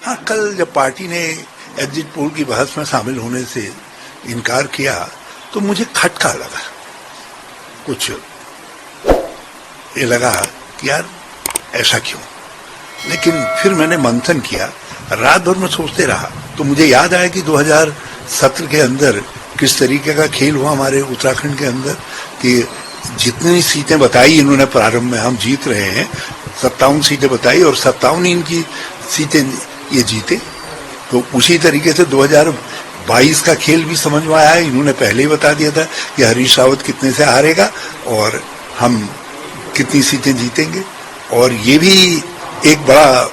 हाँ, कल जब पार्टी ने एग्जिट पोल की बहस में शामिल होने से इनकार किया तो मुझे खटका लगा, कुछ ये लगा कि यार ऐसा क्यों। लेकिन फिर मैंने मंथन किया, रात भर में सोचते रहा तो मुझे याद आया कि 2017 के अंदर किस तरीके का खेल हुआ हमारे उत्तराखंड के अंदर कि जितनी सीटें बताई इन्होंने प्रारंभ में, हम जीत रहे हैं, 57 सीटें बताई और 57 इनकी सीटें ये जीते। तो उसी तरीके से 2022 का खेल भी समझ में आया। इन्होंने पहले ही बता दिया था कि हरीश रावत कितने से हारेगा और हम कितनी सीटें जीतेंगे। और ये भी एक बड़ा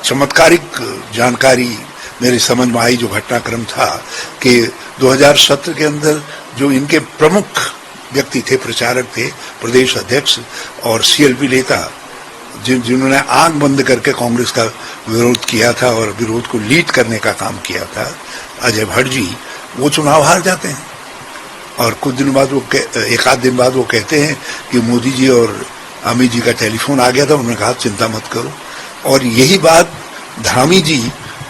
चमत्कारिक जानकारी मेरी समझ में आई जो घटनाक्रम था कि 2017 के अंदर जो इनके प्रमुख व्यक्ति थे, प्रचारक थे, प्रदेश अध्यक्ष और सीएलपी नेता, जिन्होंने आंख बंद करके कांग्रेस का विरोध किया था और विरोध को लीड करने का काम किया था, अजय भट्ट जी, वो चुनाव हार जाते हैं। और कुछ दिन बाद एक आध दिन बाद वो कहते हैं कि मोदी जी और अमित जी का टेलीफोन आ गया था, उन्होंने कहा चिंता मत करो। और यही बात धामी जी,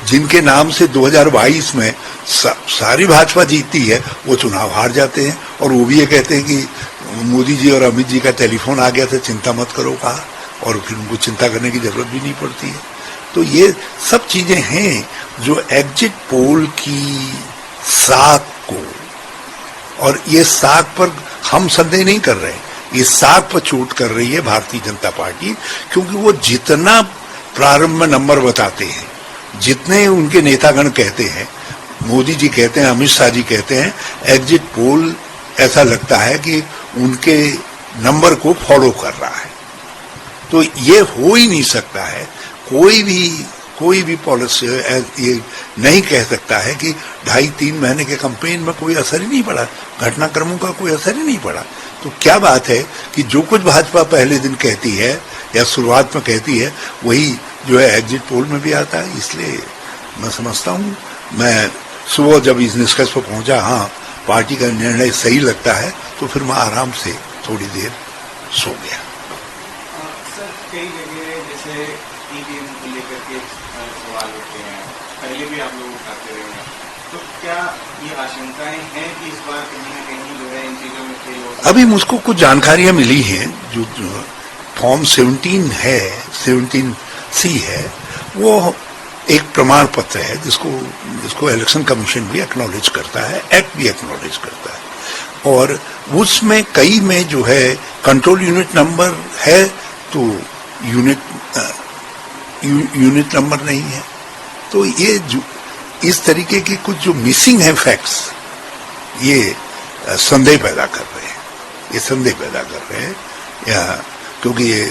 जिनके नाम से 2022 में सारी भाजपा जीतती है, वो चुनाव हार जाते हैं और वो भी ये कहते हैं कि मोदी जी और अमित जी का टेलीफोन आ गया था, चिंता मत करो कहा, और फिर उनको चिंता करने की जरूरत भी नहीं पड़ती है। तो ये सब चीजें हैं जो एग्जिट पोल की साख को, और ये साख पर हम संदेह नहीं कर रहे, इस साख पर चोट कर रही है भारतीय जनता पार्टी, क्योंकि वो जितना प्रारंभ में नंबर बताते हैं, जितने उनके नेतागण कहते हैं, मोदी जी कहते हैं, अमित शाह जी कहते हैं, एग्जिट पोल ऐसा लगता है कि उनके नंबर को फॉलो कर रहा है। तो ये हो ही नहीं सकता है। कोई भी पॉलिसी ये नहीं कह सकता है कि 2.5-3 महीने के कैंपेन में कोई असर ही नहीं पड़ा, घटनाक्रमों का कोई असर ही नहीं पड़ा। तो क्या बात है कि जो कुछ भाजपा पहले दिन कहती है या शुरुआत में कहती है, वही जो है एग्जिट पोल में भी आता है। इसलिए मैं समझता हूँ, मैं सुबह जब इस निष्कर्ष पर पहुंचा, हाँ पार्टी का निर्णय सही लगता है, तो फिर मैं आराम से थोड़ी देर सो गया। सर, कई जगह जैसे ईवीएम को लेकर के सवाल होते हैं, पहले भी आप लोग उठाते रहे हैं, तो क्या ये आशंकाएं हैं कि इस बार कहीं न कहीं जो है इन चीजों में फेल हो सकता है? अभी मुझको कुछ जानकारियां मिली हैं, जो फॉर्म 17 है, 17C है, वो एक प्रमाण पत्र है जिसको इलेक्शन कमीशन भी एक्नॉलेज करता है, एक्ट भी एक्नॉलेज करता है, और उसमें कई में जो है कंट्रोल यूनिट नंबर है तो यूनिट नंबर नहीं है। तो ये जो इस तरीके के कुछ जो मिसिंग है फैक्ट्स, ये संदेह पैदा कर रहे हैं, या क्योंकि ये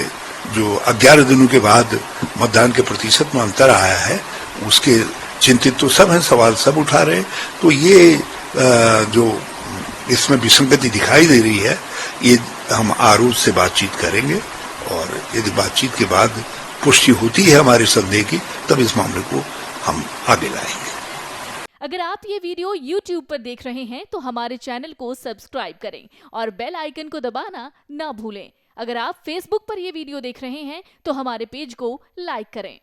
जो 11 दिनों के बाद मतदान के प्रतिशत में अंतर आया है, उसके चिंतित तो सब हैं, सवाल सब उठा रहे हैं। तो ये जो इसमें विसंगति दिखाई दे रही है, ये हम आरोप से बातचीत करेंगे, और यदि बातचीत के बाद पुष्टि होती है हमारे संदेह की, तब इस मामले को हम आगे लाएंगे। अगर आप ये वीडियो YouTube पर देख रहे हैं तो हमारे चैनल को सब्सक्राइब करें और बेल आइकन को दबाना ना भूलें। अगर आप Facebook पर ये वीडियो देख रहे हैं तो हमारे पेज को लाइक करें।